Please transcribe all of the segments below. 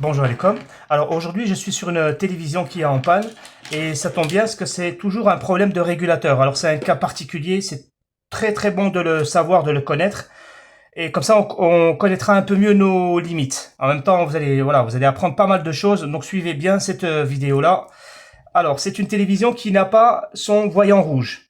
Bonjour Alecom. Alors aujourd'hui je suis sur une télévision qui est en panne et ça tombe bien parce que c'est toujours un problème de régulateur. Alors c'est un cas particulier, c'est très bon de le savoir, de le connaître et comme ça on connaîtra un peu mieux nos limites. En même temps vous allez apprendre pas mal de choses, donc suivez bien cette vidéo là. Alors c'est une télévision qui n'a pas son voyant rouge.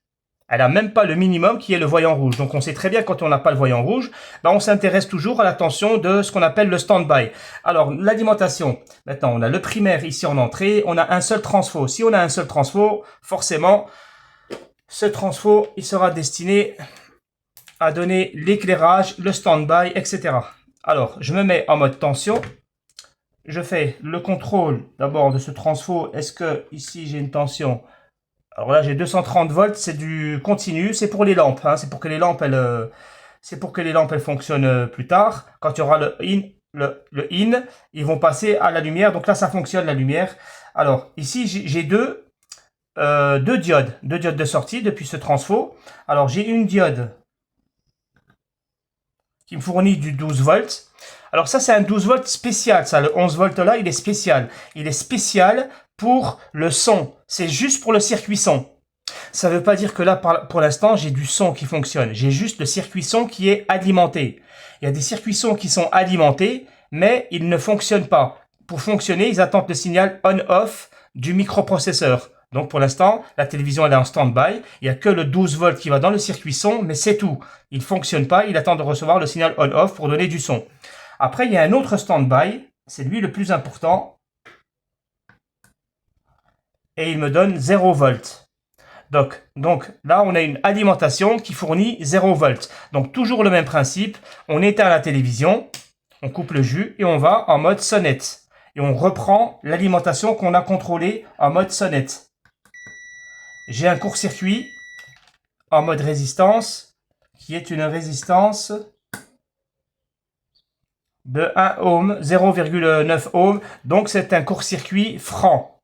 Elle a même pas le minimum qui est le voyant rouge. Donc on sait très bien quand on n'a pas le voyant rouge, on s'intéresse toujours à la tension de ce qu'on appelle le stand-by. Alors l'alimentation, maintenant on a le primaire ici en entrée, on a un seul transfo. Si on a un seul transfo, forcément, ce transfo il sera destiné à donner l'éclairage, le stand-by, etc. Alors je me mets en mode tension. Je fais le contrôle d'abord de ce transfo. Est-ce que ici j'ai une tension? Alors là, j'ai 230 volts, c'est du continu, c'est pour les lampes, hein, c'est pour que les lampes elles fonctionnent plus tard. Quand il y aura le in, ils vont passer à la lumière. Donc là, ça fonctionne la lumière. Alors ici, j'ai deux diodes de sortie depuis ce transfo. Alors j'ai une diode qui me fournit du 12 volts. Alors ça, c'est un 12 volts spécial, ça, le 11 volts là, il est spécial. Il est spécial pour le son. C'est juste pour le circuit son. Ça ne veut pas dire que là, pour l'instant, j'ai du son qui fonctionne. J'ai juste le circuit son qui est alimenté. Il y a des circuits son qui sont alimentés, mais ils ne fonctionnent pas. Pour fonctionner, ils attendent le signal on-off du microprocesseur. Donc pour l'instant, la télévision elle est en stand-by. Il n'y a que le 12 volts qui va dans le circuit son, mais c'est tout. Il ne fonctionne pas, il attend de recevoir le signal on-off pour donner du son. Après, il y a un autre stand-by, c'est lui le plus important. Et il me donne 0 volts. Donc là, on a une alimentation qui fournit 0 volts. Donc toujours le même principe, on éteint la télévision, on coupe le jus et on va en mode sonnette. Et on reprend l'alimentation qu'on a contrôlée en mode sonnette. J'ai un court-circuit en mode résistance, qui est une résistance de 1 ohm, 0,9 ohm. Donc c'est un court-circuit franc.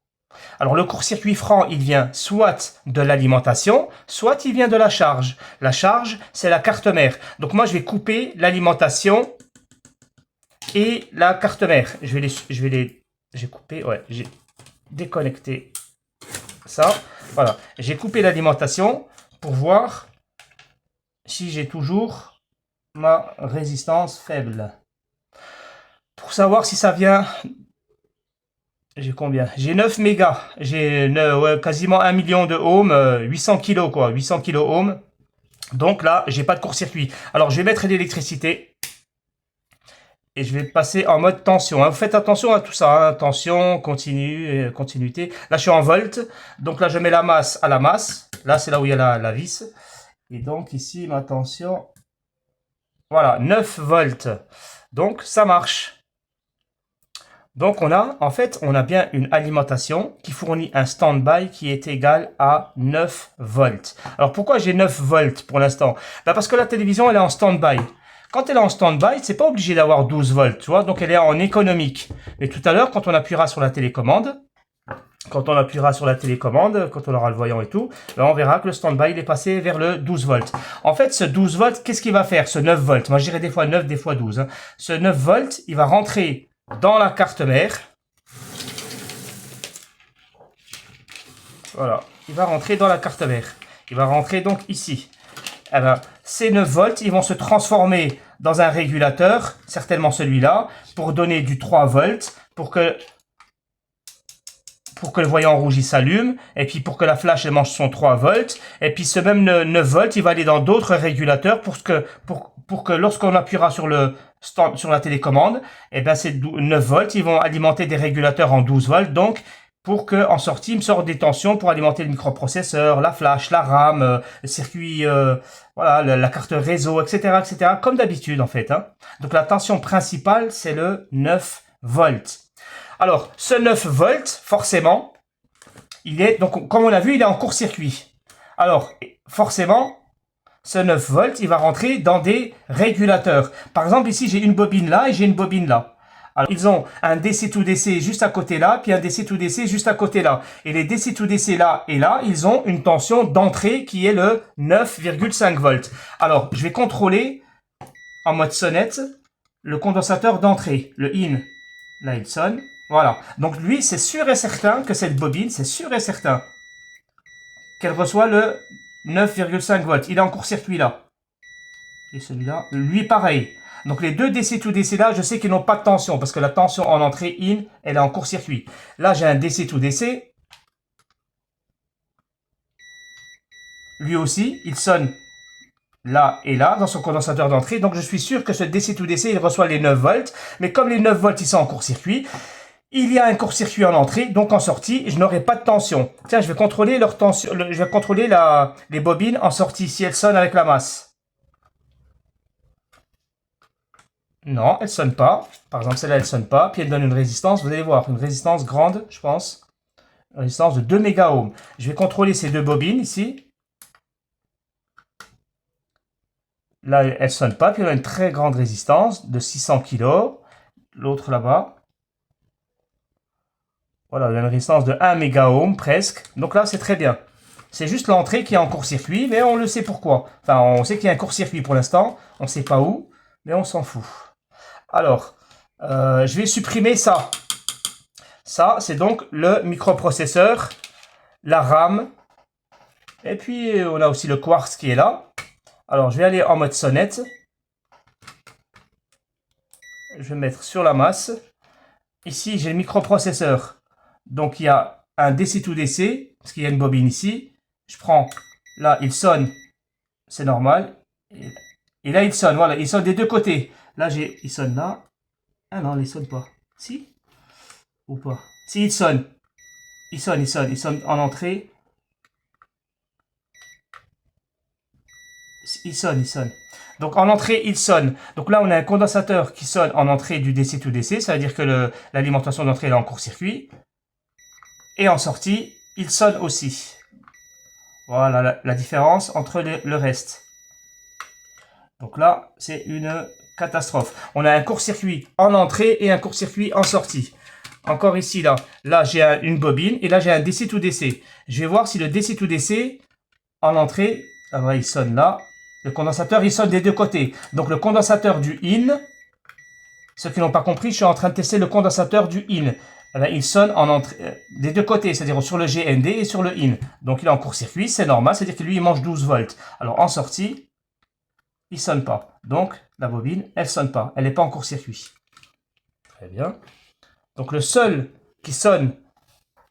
Alors le court-circuit franc, il vient soit de l'alimentation, soit il vient de la charge. La charge, c'est la carte mère. Donc moi, je vais couper l'alimentation et la carte mère. J'ai coupé, ouais, j'ai déconnecté ça. Voilà, j'ai coupé l'alimentation pour voir si j'ai toujours ma résistance faible. Pour savoir si ça vient... J'ai combien? J'ai 9 mégas. J'ai quasiment 1 million de ohms, 800 kilos quoi, 800 kilo ohms. Donc là, j'ai pas de court-circuit. Alors je vais mettre l'électricité et je vais passer en mode tension. Hein. Vous faites attention à tout ça, hein. Tension, continu, continuité. Là, je suis en volts. Donc là, je mets la masse à la masse. Là, c'est là où il y a la vis. Et donc ici, ma tension, voilà, 9 volts. Donc ça marche. Donc on a bien une alimentation qui fournit un stand-by qui est égal à 9 volts. Alors pourquoi j'ai 9 volts pour l'instant? Parce que la télévision elle est en stand-by. Quand elle est en stand-by, c'est pas obligé d'avoir 12 volts, tu vois, donc elle est en économique. Mais tout à l'heure, quand on appuiera sur la télécommande, quand on aura le voyant et tout, on verra que le stand-by il est passé vers le 12 volts. En fait, ce 12 volts, qu'est-ce qu'il va faire, ce 9 volts? Moi je dirais des fois 9, des fois 12. Hein. Ce 9 volts, il va rentrer dans la carte mère. Voilà, il va rentrer dans la carte mère. Il va rentrer donc ici. Eh ben, ces 9 volts, ils vont se transformer dans un régulateur, certainement celui-là, pour donner du 3 volts, pour que le voyant rouge il s'allume, et puis pour que la flash elle mange son 3 volts, et puis ce même 9 volts, il va aller dans d'autres régulateurs pour que lorsqu'on appuiera sur la télécommande, et ben ces 9 volts, ils vont alimenter des régulateurs en 12 volts, donc pour que en sortie, il me sorte des tensions pour alimenter le microprocesseur, la flash, la RAM, le circuit, voilà, la carte réseau, etc., comme d'habitude en fait. Hein. Donc la tension principale, c'est le 9 volts. Alors, ce 9 volts, forcément, il est, donc comme on a vu, il est en court-circuit. Alors, forcément, ce 9 volts, il va rentrer dans des régulateurs. Par exemple, ici, j'ai une bobine là et j'ai une bobine là. Alors, ils ont un DC-to-DC juste à côté là, puis un DC-to-DC juste à côté là. Et les DC-to-DC là et là, ils ont une tension d'entrée qui est le 9,5 volts. Alors, je vais contrôler en mode sonnette le condensateur d'entrée, le in. Là, il sonne. Voilà. Donc lui, c'est sûr et certain que cette bobine, c'est sûr et certain qu'elle reçoit le 9,5 volts. Il est en court-circuit là. Et celui-là, lui, pareil. Donc les deux DC to DC là, je sais qu'ils n'ont pas de tension parce que la tension en entrée in, elle est en court-circuit. Là, j'ai un DC to DC. Lui aussi, il sonne là et là dans son condensateur d'entrée. Donc je suis sûr que ce DC to DC, il reçoit les 9 volts. Mais comme les 9 volts, ils sont en court-circuit, il y a un court-circuit en entrée, donc en sortie, je n'aurai pas de tension. Tiens, je vais contrôler leur tension, je vais contrôler les bobines en sortie, si elles sonnent avec la masse. Non, elles ne sonnent pas. Par exemple, celle-là, elle ne sonne pas. Puis elle donne une résistance, vous allez voir, une résistance grande, je pense. Une résistance de 2 mégaohms. Je vais contrôler ces deux bobines ici. Là, elle ne sonne pas. Puis elle a une très grande résistance de 600 kg. L'autre là-bas. Voilà, il y a une résistance de 1 mégaohm presque. Donc là, c'est très bien. C'est juste l'entrée qui est en court-circuit, mais on le sait pourquoi. Enfin, on sait qu'il y a un court-circuit pour l'instant. On ne sait pas où, mais on s'en fout. Alors, je vais supprimer ça. Ça, c'est donc le microprocesseur, la RAM. Et puis, on a aussi le quartz qui est là. Alors, je vais aller en mode sonnette. Je vais mettre sur la masse. Ici, j'ai le microprocesseur. Donc, il y a un DC-to-DC, parce qu'il y a une bobine ici. Je prends, là, il sonne. C'est normal. Et là, il sonne. Voilà, il sonne des deux côtés. Là, il sonne là. Ah non, il ne sonne pas. Si? Ou pas? Si, il sonne. Il sonne, il sonne. Il sonne en entrée. Il sonne, il sonne. Donc en entrée, il sonne. Donc là, on a un condensateur qui sonne en entrée du DC-to-DC. Ça veut dire que l'alimentation d'entrée est en court-circuit. Et en sortie, il sonne aussi. Voilà la différence entre le reste. Donc là, c'est une catastrophe. On a un court-circuit en entrée et un court-circuit en sortie. Encore ici, là. Là, j'ai une bobine et là, j'ai un DC-to-DC. Je vais voir si le DC-to-DC en entrée, ah ouais, il sonne là. Le condensateur, il sonne des deux côtés. Donc le condensateur du in, ceux qui n'ont pas compris, je suis en train de tester le condensateur du in. Alors, il sonne en entrée, des deux côtés, c'est-à-dire sur le GND et sur le in. Donc il est en court-circuit, c'est normal, c'est-à-dire que lui, il mange 12 volts. Alors en sortie, il ne sonne pas. Donc la bobine, elle ne sonne pas. Elle n'est pas en court-circuit. Très bien. Donc le seul qui sonne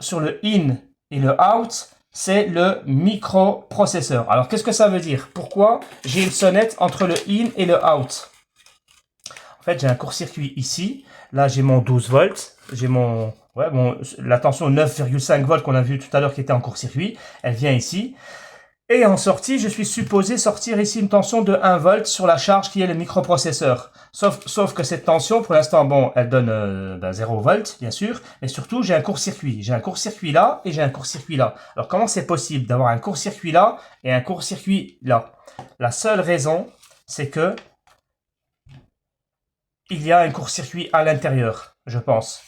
sur le in et le out, c'est le microprocesseur. Alors, qu'est-ce que ça veut dire? Pourquoi j'ai une sonnette entre le in et le out? En fait, j'ai un court-circuit ici. Là, j'ai mon 12 volts. J'ai la tension 9,5 volts qu'on a vu tout à l'heure qui était en court-circuit. Elle vient ici. Et en sortie, je suis supposé sortir ici une tension de 1 volt sur la charge qui est le microprocesseur. Sauf que cette tension, pour l'instant, bon, elle donne 0 volt, bien sûr. Mais surtout, j'ai un court-circuit. J'ai un court-circuit là et j'ai un court-circuit là. Alors, comment c'est possible d'avoir un court-circuit là et un court-circuit là? La seule raison, c'est que il y a un court-circuit à l'intérieur, je pense.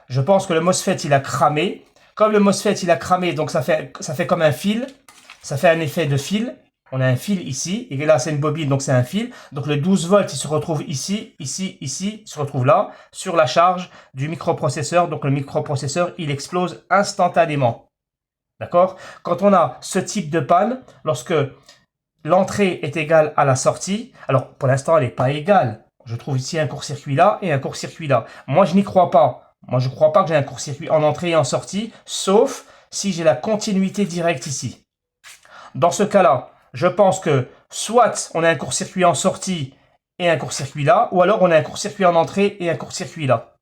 Je pense que le MOSFET, il a cramé. Comme le MOSFET, il a cramé, donc ça fait comme un fil. Ça fait un effet de fil. On a un fil ici. Et là, c'est une bobine, donc c'est un fil. Donc le 12 volts, il se retrouve ici, ici, ici. Il se retrouve là, sur la charge du microprocesseur. Donc le microprocesseur, il explose instantanément. D'accord? Quand on a ce type de panne, lorsque l'entrée est égale à la sortie, alors pour l'instant, elle n'est pas égale. Je trouve ici un court-circuit là et un court-circuit là. Moi, je n'y crois pas. Moi, je ne crois pas que j'ai un court-circuit en entrée et en sortie, sauf si j'ai la continuité directe ici. Dans ce cas-là, je pense que soit on a un court-circuit en sortie et un court-circuit là, ou alors on a un court-circuit en entrée et un court-circuit là.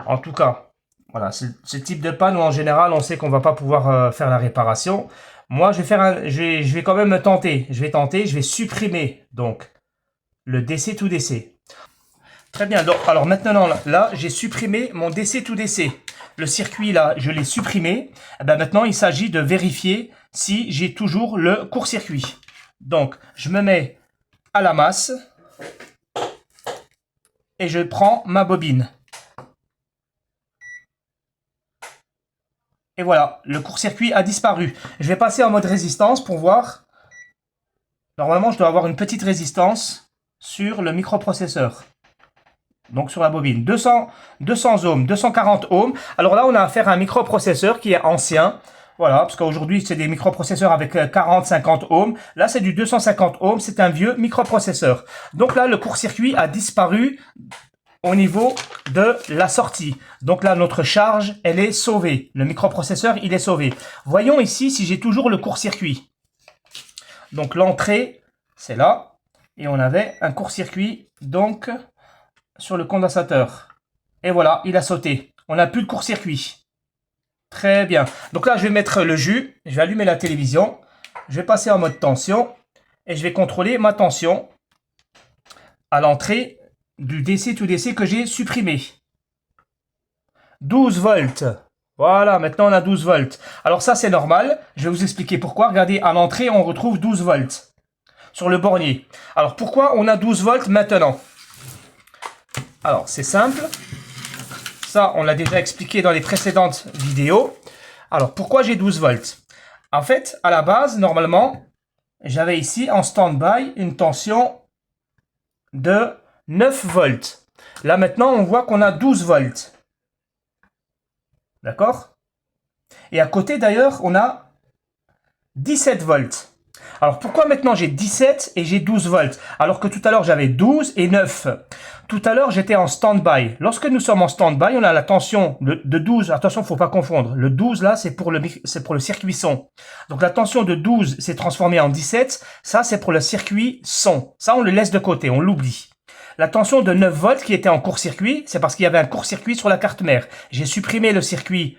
En tout cas, voilà, c'est ce type de panne où en général on sait qu'on ne va pas pouvoir faire la réparation. Moi, je vais quand même tenter. Je vais supprimer donc le DC to DC. Très bien, donc, alors maintenant là j'ai supprimé mon DC to DC. Le circuit là, je l'ai supprimé. Et ben, maintenant, il s'agit de vérifier si j'ai toujours le court-circuit. Donc, je me mets à la masse et je prends ma bobine. Et voilà, le court-circuit a disparu. Je vais passer en mode résistance pour voir. Normalement, je dois avoir une petite résistance sur le microprocesseur. Donc sur la bobine, 200 ohms, 240 ohms. Alors là, on a affaire à un microprocesseur qui est ancien. Voilà, parce qu'aujourd'hui, c'est des microprocesseurs avec 40-50 ohms. Là, c'est du 250 ohms, c'est un vieux microprocesseur. Donc là, le court-circuit a disparu au niveau de la sortie. Donc là, notre charge, elle est sauvée. Le microprocesseur, il est sauvé. Voyons ici si j'ai toujours le court-circuit. Donc l'entrée, c'est là. Et on avait un court-circuit, donc, sur le condensateur. Et voilà, il a sauté. On n'a plus de court-circuit. Très bien. Donc là, je vais mettre le jus. Je vais allumer la télévision. Je vais passer en mode tension. Et je vais contrôler ma tension à l'entrée du DC to DC que j'ai supprimé. 12 volts. Voilà, maintenant on a 12 volts. Alors ça, c'est normal. Je vais vous expliquer pourquoi. Regardez, à l'entrée, on retrouve 12 volts sur le bornier. Alors, pourquoi on a 12 volts maintenant? Alors, c'est simple. Ça, on l'a déjà expliqué dans les précédentes vidéos. Alors, pourquoi j'ai 12 volts? En fait, à la base, normalement, j'avais ici en stand-by une tension de 9 volts. Là, maintenant, on voit qu'on a 12 volts. D'accord? Et à côté, d'ailleurs, on a 17 volts. Alors, pourquoi maintenant j'ai 17 et j'ai 12 volts? Alors que tout à l'heure, j'avais 12 et 9. Tout à l'heure, j'étais en stand-by. Lorsque nous sommes en stand-by, on a la tension de 12. Attention, il ne faut pas confondre. Le 12, là, c'est pour le circuit son. Donc, la tension de 12 s'est transformée en 17. Ça, c'est pour le circuit son. Ça, on le laisse de côté, on l'oublie. La tension de 9 volts qui était en court-circuit, c'est parce qu'il y avait un court-circuit sur la carte mère. J'ai supprimé le circuit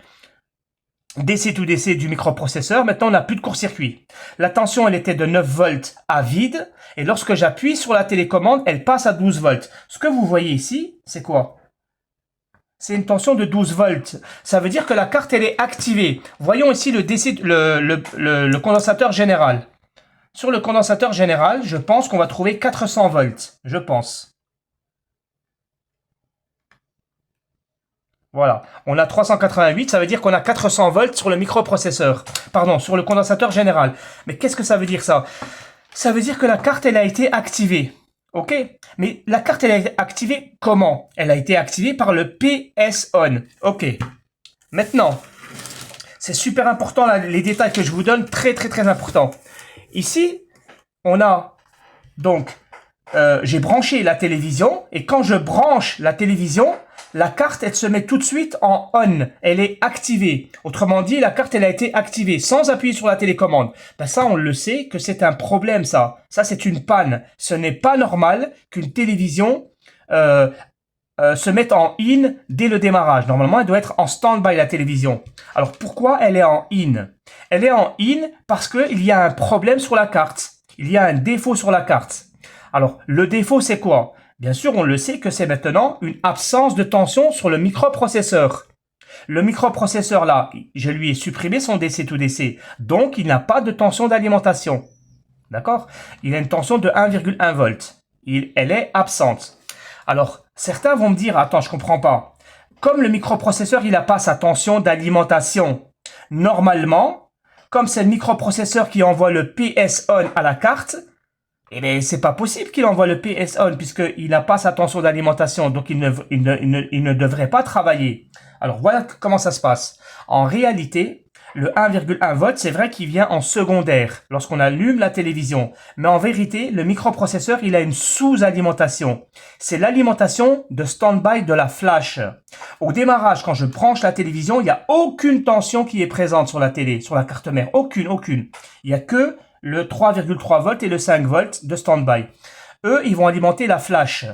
DC to DC du microprocesseur, maintenant on n'a plus de court-circuit. La tension, elle était de 9 volts à vide, et lorsque j'appuie sur la télécommande, elle passe à 12 volts. Ce que vous voyez ici, c'est quoi? C'est une tension de 12 volts. Ça veut dire que la carte, elle est activée. Voyons ici le condensateur général. Sur le condensateur général, je pense qu'on va trouver 400 volts. Je pense. Voilà, on a 388, ça veut dire qu'on a 400 volts sur le microprocesseur. Pardon, sur le condensateur général. Mais qu'est-ce que ça veut dire ça? Ça veut dire que la carte, elle a été activée. Ok? Mais la carte, elle a été activée comment? Elle a été activée par le PS-ON. Ok. Maintenant, c'est super important, là, les détails que je vous donne, très importants. Ici, on a donc, j'ai branché la télévision, et quand je branche la télévision, la carte, elle se met tout de suite en on. Elle est activée. Autrement dit, la carte, elle a été activée sans appuyer sur la télécommande. Ben ça, on le sait que c'est un problème, ça. Ça, c'est une panne. Ce n'est pas normal qu'une télévision se mette en in dès le démarrage. Normalement, elle doit être en stand-by, la télévision. Alors, pourquoi elle est en in? Elle est en in parce qu'il y a un problème sur la carte. Il y a un défaut sur la carte. Alors, le défaut, c'est quoi? Bien sûr, on le sait que c'est maintenant une absence de tension sur le microprocesseur. Le microprocesseur, là, je lui ai supprimé son DC to DC. Donc, il n'a pas de tension d'alimentation. D'accord? Il a une tension de 1,1 volts. Elle est absente. Alors, certains vont me dire, attends, je comprends pas. Comme le microprocesseur, il n'a pas sa tension d'alimentation. Normalement, comme c'est le microprocesseur qui envoie le PS-ON à la carte, eh bien, c'est pas possible qu'il envoie le PS-ON puisqu'il n'a pas sa tension d'alimentation, donc il ne devrait pas travailler. Alors, voilà comment ça se passe. En réalité, le 1,1 volt, c'est vrai qu'il vient en secondaire lorsqu'on allume la télévision. Mais en vérité, le microprocesseur, il a une sous-alimentation. C'est l'alimentation de stand-by de la flash. Au démarrage, quand je branche la télévision, il n'y a aucune tension qui est présente sur la télé, sur la carte mère. Aucune. Il n'y a que le 3,3 volts et le 5 volts de stand-by. Eux, ils vont alimenter la flash.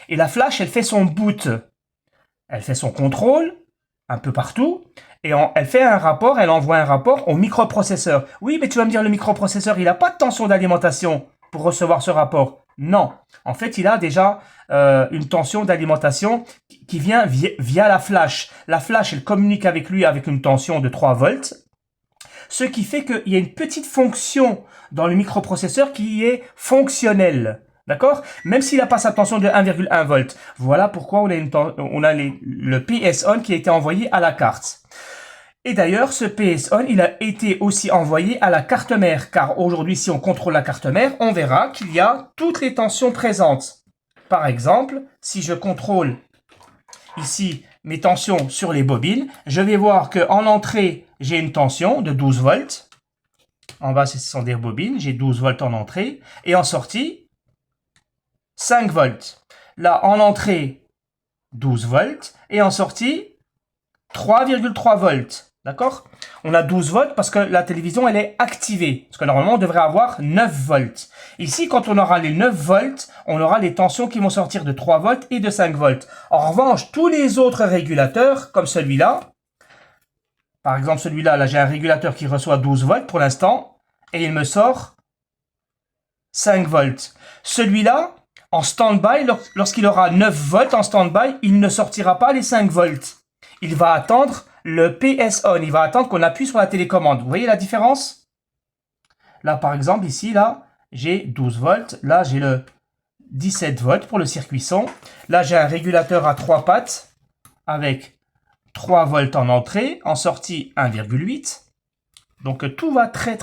Et la flash, elle fait son boot. Elle fait son contrôle, un peu partout. Et elle fait un rapport, elle envoie un rapport au microprocesseur. Oui, mais tu vas me dire, le microprocesseur, il n'a pas de tension d'alimentation pour recevoir ce rapport. Non. En fait, il a déjà une tension d'alimentation qui vient via la flash. La flash, elle communique avec lui avec une tension de 3 volts. Ce qui fait qu'il y a une petite fonction dans le microprocesseur qui est fonctionnelle. D'accord? Même s'il n'a pas sa tension de 1,1 volt. Voilà pourquoi on a le PS-ON qui a été envoyé à la carte. Et d'ailleurs, ce PS-ON, il a été aussi envoyé à la carte mère. Car aujourd'hui, si on contrôle la carte mère, on verra qu'il y a toutes les tensions présentes. par exemple, si je contrôle ici mes tensions sur les bobines, je vais voir qu'en entrée, j'ai une tension de 12 volts. En bas, ce sont des bobines, j'ai 12 volts en entrée. Et en sortie, 5 volts. Là, en entrée, 12 volts. Et en sortie, 3,3 volts. D'accord? On a 12 volts parce que la télévision, elle est activée. Parce que normalement, on devrait avoir 9 volts. Ici, quand on aura les 9 volts, on aura les tensions qui vont sortir de 3 volts et de 5 volts. En revanche, tous les autres régulateurs, comme celui-là, par exemple celui-là, là, j'ai un régulateur qui reçoit 12 volts pour l'instant, et il me sort 5 volts. Celui-là, en stand-by, lorsqu'il aura 9 volts en stand-by, il ne sortira pas les 5 volts. Il va attendre le PS on, il va attendre qu'on appuie sur la télécommande. Vous voyez la différence? Là, par exemple, ici, là, j'ai 12 volts. Là, j'ai le 17 volts pour le circuit son. Là, j'ai un régulateur à 3 pattes avec 3 volts en entrée, en sortie 1,8. Donc, tout va très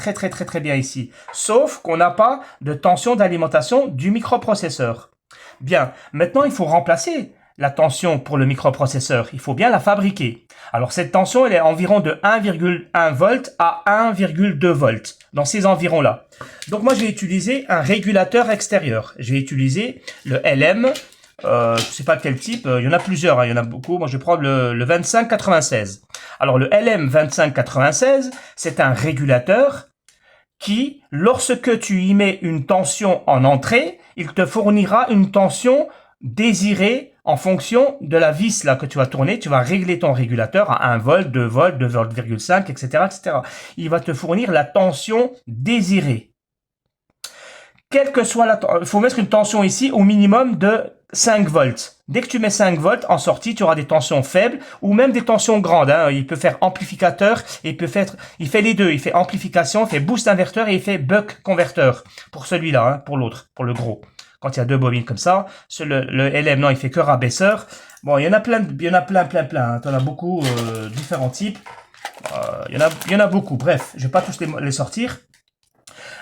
bien ici. Sauf qu'on n'a pas de tension d'alimentation du microprocesseur. Bien, maintenant, il faut remplacer la tension pour le microprocesseur. Il faut bien la fabriquer. Alors, cette tension, elle est environ de 1,1 volt à 1,2 volts, dans ces environs-là. Donc, moi, je vais utiliser un régulateur extérieur. Je vais utiliser le LM, je ne sais pas quel type, il y en a plusieurs, hein, il y en a beaucoup. Moi, je vais prendre le 2596. Alors, le LM 2596, c'est un régulateur qui, lorsque tu y mets une tension en entrée, il te fournira une tension désirée en fonction de la vis là que tu vas tourner. Tu vas régler ton régulateur à 1 volt, 2 volts, 2,5 volts, etc. Il va te fournir la tension désirée. Quelle que soit la tension, il faut mettre une tension ici au minimum de 5 volts. Dès que tu mets 5 volts en sortie, tu auras des tensions faibles ou même des tensions grandes. Hein. Il peut faire amplificateur, il fait les deux. Il fait amplification, il fait boost inverteur et il fait buck converteur. Pour celui-là, hein, pour l'autre, pour le gros. Quand il y a deux bobines comme ça, le LM, non, il fait que rabaisseur. Bon, il y en a plein. Hein. Tu en as beaucoup, différents types. Il y en a beaucoup. Bref, je vais pas tous les sortir.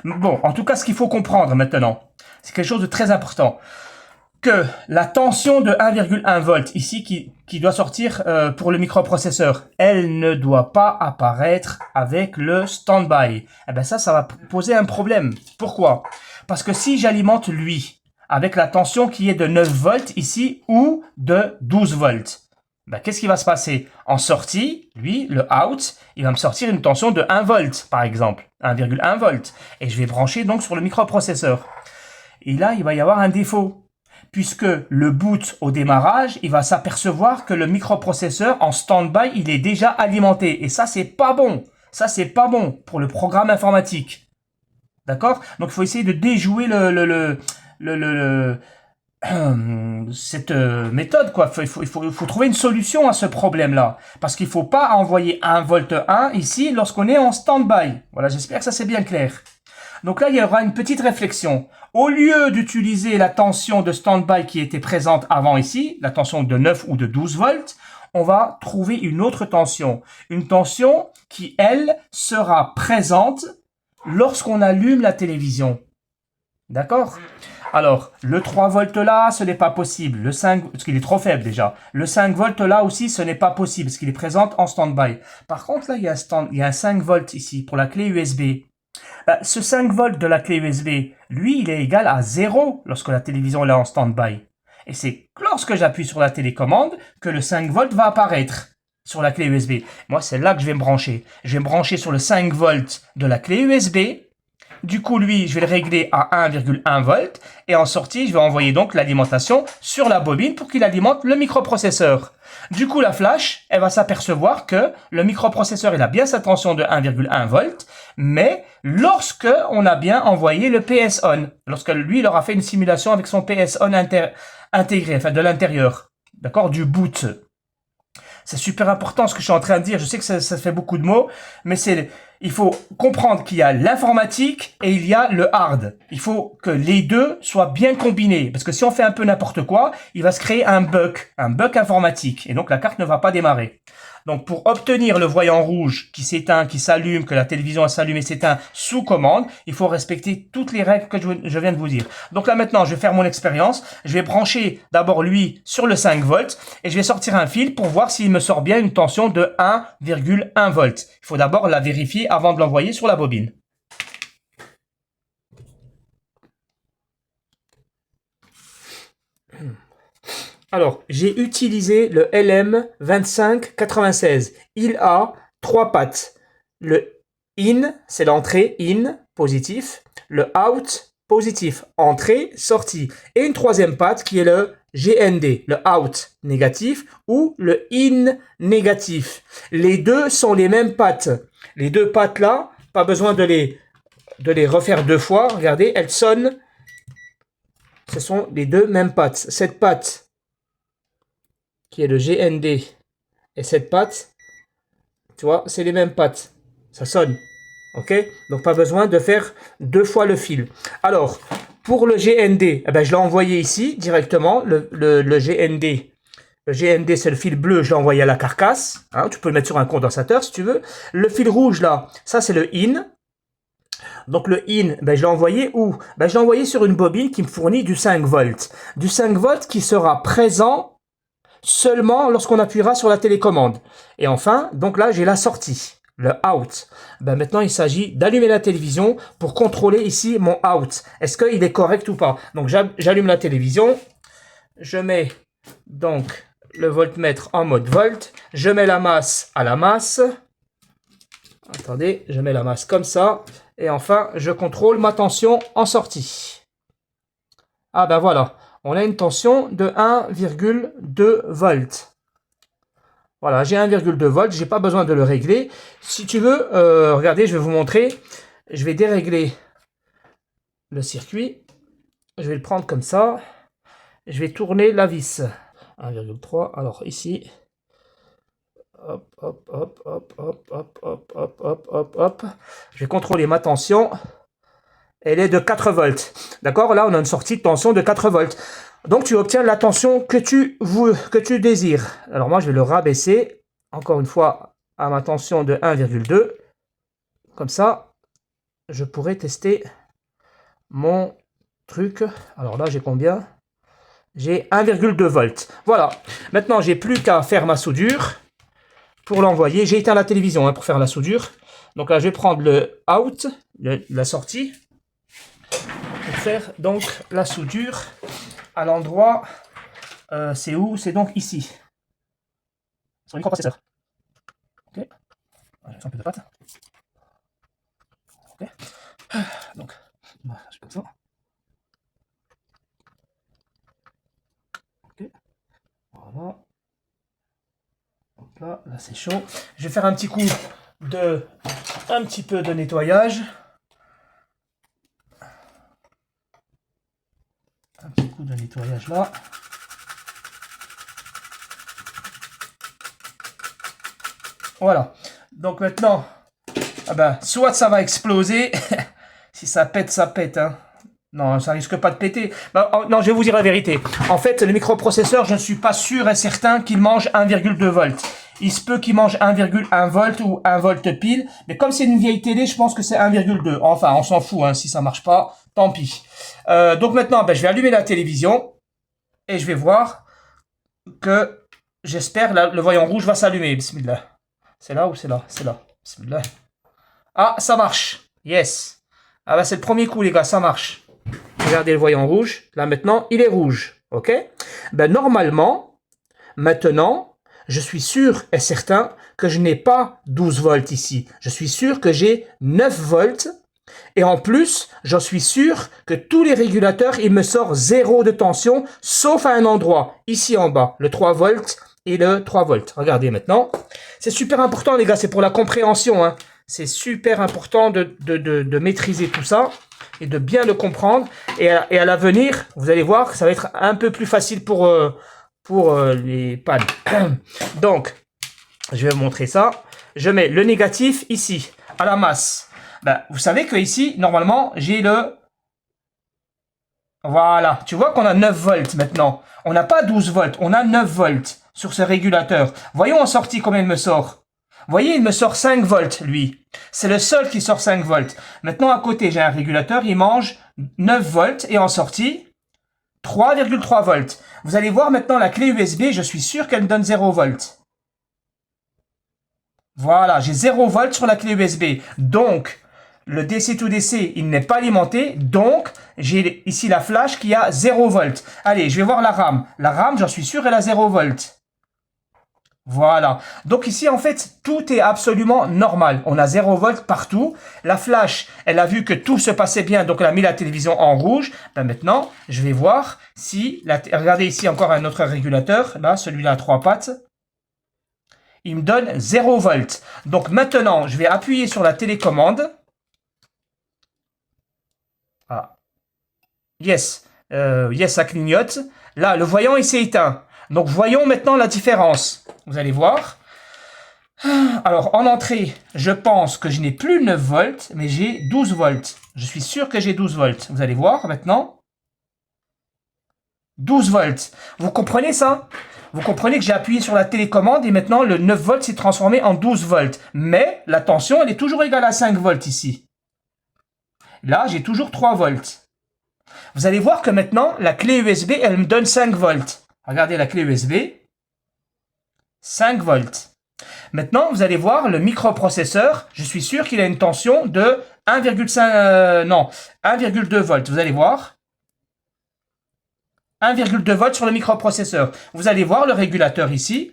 Bon, en tout cas, ce qu'il faut comprendre maintenant, c'est quelque chose de très important. Que la tension de 1,1 volt ici qui doit sortir pour le microprocesseur, elle ne doit pas apparaître avec le stand-by. Eh ben ça va poser un problème. Pourquoi? Parce que si j'alimente lui avec la tension qui est de 9 volts ici ou de 12 volts, ben, qu'est-ce qui va se passer? En sortie, lui, le out, il va me sortir une tension de 1 volt, par exemple, 1,1 volt. Et je vais brancher donc sur le microprocesseur. Et là, il va y avoir un défaut. Puisque le boot au démarrage, il va s'apercevoir que le microprocesseur en stand-by, il est déjà alimenté. Et ça, c'est pas bon. Ça, c'est pas bon pour le programme informatique. D'accord? Donc, il faut essayer de déjouer cette méthode, quoi. Il faut trouver une solution à ce problème-là. Parce qu'il faut pas envoyer 1 volt 1 ici lorsqu'on est en stand-by. Voilà, j'espère que ça c'est bien clair. Donc là, il y aura une petite réflexion. Au lieu d'utiliser la tension de stand-by qui était présente avant ici, la tension de 9 ou de 12 volts, on va trouver une autre tension. Une tension qui, elle, sera présente lorsqu'on allume la télévision. D'accord? Alors, le 3 volts là, ce n'est pas possible. Le 5, parce qu'il est trop faible déjà. Le 5 volts là aussi, ce n'est pas possible, parce qu'il est présent en stand-by. Par contre, là, il y a un 5 volts ici pour la clé USB. Ce 5 volts de la clé USB, lui, il est égal à 0 lorsque la télévision est en stand-by. Et c'est lorsque j'appuie sur la télécommande que le 5 volts va apparaître sur la clé USB. Moi, c'est là que je vais me brancher. Je vais me brancher sur le 5 volts de la clé USB. Du coup, lui, je vais le régler à 1,1 volt. Et en sortie, je vais envoyer donc l'alimentation sur la bobine pour qu'il alimente le microprocesseur. Du coup, la flash, elle va s'apercevoir que le microprocesseur, il a bien sa tension de 1,1 volt. Mais lorsque on a bien envoyé le PS on, lorsque lui, il aura fait une simulation avec son PS on intégré, enfin de l'intérieur, d'accord, du boot. C'est super important ce que je suis en train de dire. Je sais que ça fait beaucoup de mots, mais il faut comprendre qu'il y a l'informatique et il y a le hard. Il faut que les deux soient bien combinés. Parce que si on fait un peu n'importe quoi, il va se créer un bug informatique. Et donc la carte ne va pas démarrer. Donc pour obtenir le voyant rouge qui s'éteint, qui s'allume, que la télévision s'allume et s'éteint sous commande, il faut respecter toutes les règles que je viens de vous dire. Donc là maintenant, je vais faire mon expérience. Je vais brancher d'abord lui sur le 5 volts et je vais sortir un fil pour voir s'il me sort bien une tension de 1,1 volts. Il faut d'abord la vérifier avant de l'envoyer sur la bobine. Alors, j'ai utilisé le LM2596. Il a 3 pattes. Le in, c'est l'entrée, in, positif. Le out, positif, entrée, sortie. Et une troisième patte qui est le GND, le out, négatif, ou le in, négatif. Les deux sont les mêmes pattes. Les deux pattes là, pas besoin de les refaire deux fois. Regardez, elles sonnent. Ce sont les deux mêmes pattes. Cette patte qui est le GND et cette patte, tu vois, c'est les mêmes pattes. Ça sonne. Ok? Donc, pas besoin de faire deux fois le fil. Alors, pour le GND, eh ben, je l'ai envoyé ici directement. Le GND. Le GND, c'est le fil bleu. Je l'ai envoyé à la carcasse. Hein, tu peux le mettre sur un condensateur si tu veux. Le fil rouge, là, ça, c'est le in. Donc le in, ben, je l'ai envoyé où? Ben, je l'ai envoyé sur une bobine qui me fournit du 5 volts. Du 5 volts qui sera présent seulement lorsqu'on appuiera sur la télécommande. Et enfin, donc là, j'ai la sortie, le out. Ben, maintenant, il s'agit d'allumer la télévision pour contrôler ici mon out. Est-ce qu'il est correct ou pas? Donc j'allume la télévision. Je mets donc le voltmètre en mode volt. Je mets la masse à la masse. Attendez, je mets la masse comme ça. Et enfin, je contrôle ma tension en sortie. Ah ben voilà, on a une tension de 1,2 volts. Voilà, j'ai 1,2 volts, j'ai pas besoin de le régler. Si tu veux, regardez, je vais vous montrer. Je vais dérégler le circuit. Je vais le prendre comme ça. Je vais tourner la vis. 1,3, alors ici... Hop, hop, hop, hop, hop, hop, hop, hop, hop, hop, hop. Je vais contrôler ma tension. Elle est de 4 volts. D'accord? Là, on a une sortie de tension de 4 volts. Donc, tu obtiens la tension que tu désires. Alors, moi, je vais le rabaisser, encore une fois, à ma tension de 1,2. Comme ça, je pourrai tester mon truc. Alors là, j'ai combien? J'ai 1,2 volts. Voilà. Maintenant, j'ai plus qu'à faire ma soudure. Pour l'envoyer, j'ai éteint la télévision hein, pour faire la soudure. Donc là, je vais prendre le out, la sortie, pour faire donc la soudure à l'endroit. C'est où? C'est donc ici. Sur le microprocesseur. Ok. Voilà, un peu de pâte. Ok. Donc, voilà, je fais comme ça. Ok. Voilà. Là, c'est chaud. Je vais faire un petit coup un petit peu de nettoyage. Un petit coup de nettoyage là. Voilà. Donc maintenant, ah ben, soit ça va exploser. Si ça pète, ça pète. Hein. Non, ça risque pas de péter. Bah, oh, non, je vais vous dire la vérité. En fait, le microprocesseur, je ne suis pas sûr et certain qu'il mange 1,2 volts. Il se peut qu'il mange 1,1 volt ou 1 volt pile. Mais comme c'est une vieille télé, je pense que c'est 1,2. Enfin, on s'en fout. Hein, si ça marche pas, tant pis. Donc maintenant, ben, je vais allumer la télévision. Et je vais voir que, j'espère, le voyant rouge va s'allumer. Bismillah. C'est là ou c'est là? C'est là. Bismillah. Ah, ça marche. Yes. Ah ben, c'est le premier coup, les gars. Ça marche. Regardez le voyant rouge. Là, maintenant, il est rouge. OK? Ben, normalement, maintenant... je suis sûr et certain que je n'ai pas 12 volts ici. Je suis sûr que j'ai 9 volts. Et en plus, j'en suis sûr que tous les régulateurs, il me sort 0 de tension, sauf à un endroit, ici en bas, le 3 volts et le 3 volts. Regardez maintenant. C'est super important, les gars, c'est pour la compréhension. Hein. C'est super important de maîtriser tout ça et de bien le comprendre. Et à l'avenir, vous allez voir que ça va être un peu plus facile pour les pannes. Donc, je vais vous montrer ça. Je mets le négatif ici. à la masse. Ben, vous savez que ici, normalement, j'ai le... Voilà, tu vois qu'on a 9 volts maintenant. On n'a pas 12 volts, on a 9 volts sur ce régulateur. Voyons en sortie combien il me sort. Vous voyez, il me sort 5 volts, lui. C'est le seul qui sort 5 volts. Maintenant, à côté, j'ai un régulateur, il mange 9 volts et en sortie, 3,3 volts. Vous allez voir maintenant la clé USB, je suis sûr qu'elle me donne 0 volts. Voilà, j'ai 0 volts sur la clé USB. Donc, le DC to DC, il n'est pas alimenté. Donc, j'ai ici la flash qui a 0 volts. Allez, je vais voir la RAM. La RAM, j'en suis sûr, elle a 0 volts. Voilà. Donc ici, en fait, tout est absolument normal. On a 0 volts partout. La flash, elle a vu que tout se passait bien, donc elle a mis la télévision en rouge. Ben maintenant, je vais voir si... Regardez ici encore un autre régulateur. Là, celui-là à 3 pattes. Il me donne 0 volts. Donc maintenant, je vais appuyer sur la télécommande. Ah. Yes. Yes, ça clignote. Là, le voyant, il s'est éteint. Donc, voyons maintenant la différence. Vous allez voir. Alors, en entrée, je pense que je n'ai plus 9 volts, mais j'ai 12 volts. Je suis sûr que j'ai 12 volts. Vous allez voir maintenant. 12 volts. Vous comprenez ça? Vous comprenez que j'ai appuyé sur la télécommande et maintenant le 9 volts s'est transformé en 12 volts. Mais la tension, elle est toujours égale à 5 volts ici. Là, j'ai toujours 3 volts. Vous allez voir que maintenant, la clé USB, elle me donne 5 volts. Regardez la clé USB. 5 volts. Maintenant, vous allez voir le microprocesseur. Je suis sûr qu'il a une tension de 1,2 volts. Vous allez voir. 1,2 volts sur le microprocesseur. Vous allez voir le régulateur ici.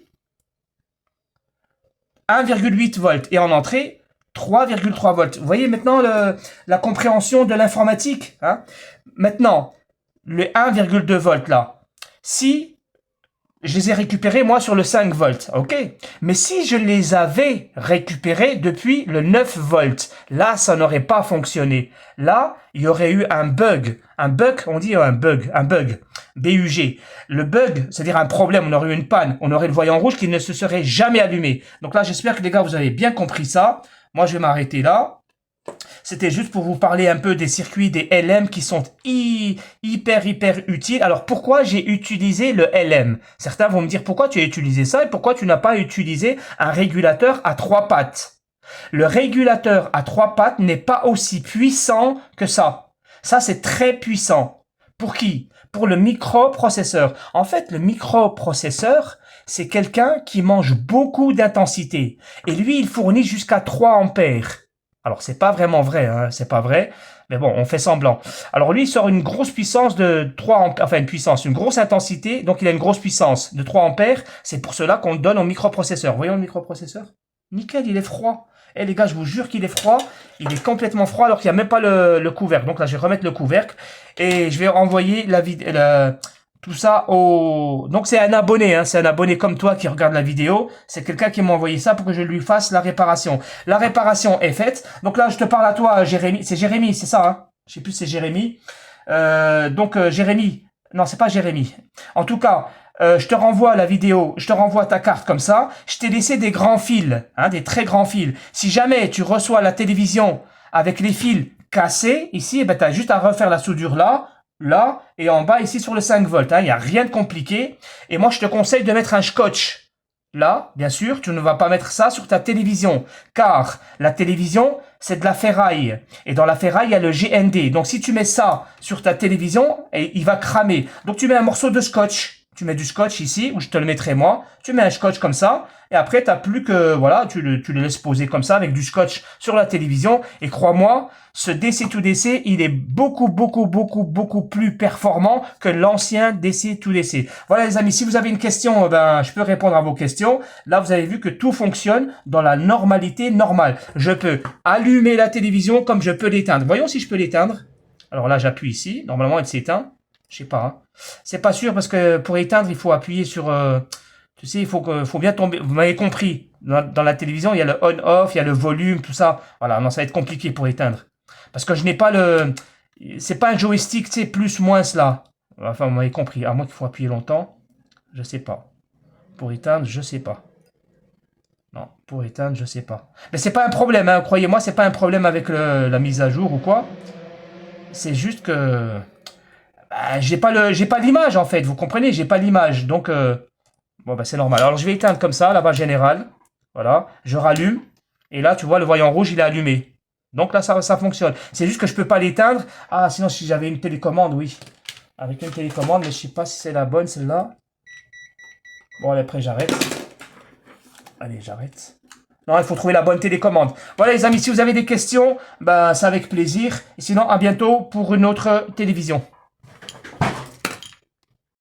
1,8 volts. Et en entrée, 3,3 volts. Vous voyez maintenant la compréhension de l'informatique. Hein? Maintenant, le 1,2 volts là. Si je les ai récupérés, moi, sur le 5 volts, ok. Mais si je les avais récupérés depuis le 9 volts, là, ça n'aurait pas fonctionné. Là, il y aurait eu un bug. Un bug, on dit un bug. B-U-G. Le bug, c'est-à-dire un problème, on aurait eu une panne. On aurait le voyant rouge qui ne se serait jamais allumé. Donc là, j'espère que les gars, vous avez bien compris ça. Moi, je vais m'arrêter là. C'était juste pour vous parler un peu des circuits, des LM qui sont hyper utiles. Alors, pourquoi j'ai utilisé le LM? Certains vont me dire pourquoi tu as utilisé ça et pourquoi tu n'as pas utilisé un régulateur à 3 pattes. Le régulateur à 3 pattes n'est pas aussi puissant que ça. Ça, c'est très puissant. Pour qui? Pour le microprocesseur. En fait, le microprocesseur, c'est quelqu'un qui mange beaucoup d'intensité. Et lui, il fournit jusqu'à 3 ampères. Alors, c'est pas vraiment vrai, hein, c'est pas vrai, mais bon, on fait semblant. Alors, lui, il sort une grosse puissance de 3 ampères, enfin, une grosse intensité, donc il a une grosse puissance de 3 ampères. C'est pour cela qu'on le donne au microprocesseur. Voyons le microprocesseur. Nickel, il est froid. Eh les gars, je vous jure qu'il est froid. Il est complètement froid alors qu'il n'y a même pas le couvercle. Donc là, je vais remettre le couvercle et je vais renvoyer tout ça au... Donc c'est un abonné, hein, c'est un abonné comme toi qui regarde la vidéo. C'est quelqu'un qui m'a envoyé ça pour que je lui fasse la réparation. La réparation est faite. Donc là, je te parle à toi, Jérémy. C'est Jérémy, c'est ça, hein? Je sais plus si c'est Jérémy. Jérémy. Non, c'est pas Jérémy. En tout cas, je te renvoie la vidéo, je te renvoie ta carte comme ça. Je t'ai laissé des grands fils, hein, des très grands fils. Si jamais tu reçois la télévision avec les fils cassés, ici, eh ben, tu as juste à refaire la soudure là, et en bas, ici, sur le 5 volts. Il n'y a rien de compliqué. Et moi, je te conseille de mettre un scotch. Là, bien sûr, tu ne vas pas mettre ça sur ta télévision. Car la télévision, c'est de la ferraille. Et dans la ferraille, il y a le GND. Donc, si tu mets ça sur ta télévision, il va cramer. Donc, tu mets un morceau de scotch. Tu mets du scotch ici, ou je te le mettrai moi. Tu mets un scotch comme ça. Et après, tu n'as plus que, voilà, tu le laisses poser comme ça avec du scotch sur la télévision. Et crois-moi, ce DC-to-DC, il est beaucoup plus performant que l'ancien DC-to-DC. Voilà les amis, si vous avez une question, je peux répondre à vos questions. Là, vous avez vu que tout fonctionne dans la normalité normale. Je peux allumer la télévision comme je peux l'éteindre. Voyons si je peux l'éteindre. Alors là, j'appuie ici. Normalement, elle s'éteint. Je sais pas. Hein. C'est pas sûr parce que pour éteindre, il faut appuyer sur... tu sais, faut bien tomber. Vous m'avez compris. Dans la télévision, il y a le on-off, il y a le volume, tout ça. Voilà, non, ça va être compliqué pour éteindre. Parce que je n'ai pas c'est pas un joystick, tu sais, plus, moins, cela. Enfin, vous m'avez compris. À moins qu'il faut appuyer longtemps. Je sais pas. Pour éteindre, je sais pas. Non, pour éteindre, je sais pas. Mais c'est pas un problème, hein, croyez-moi, c'est pas un problème avec la mise à jour ou quoi. C'est juste que bah, j'ai pas l'image en fait, vous comprenez, j'ai pas l'image. Donc bon bah c'est normal. Alors je vais éteindre comme ça, la base générale. Voilà, je rallume et là tu vois le voyant rouge, il est allumé. Donc là ça fonctionne. C'est juste que je peux pas l'éteindre. Ah sinon si j'avais une télécommande, oui. Avec une télécommande, mais je sais pas si c'est la bonne celle-là. Bon allez, après j'arrête. Allez, j'arrête. Non, il faut trouver la bonne télécommande. Voilà les amis, si vous avez des questions, bah, c'est avec plaisir. Et sinon, à bientôt pour une autre télévision.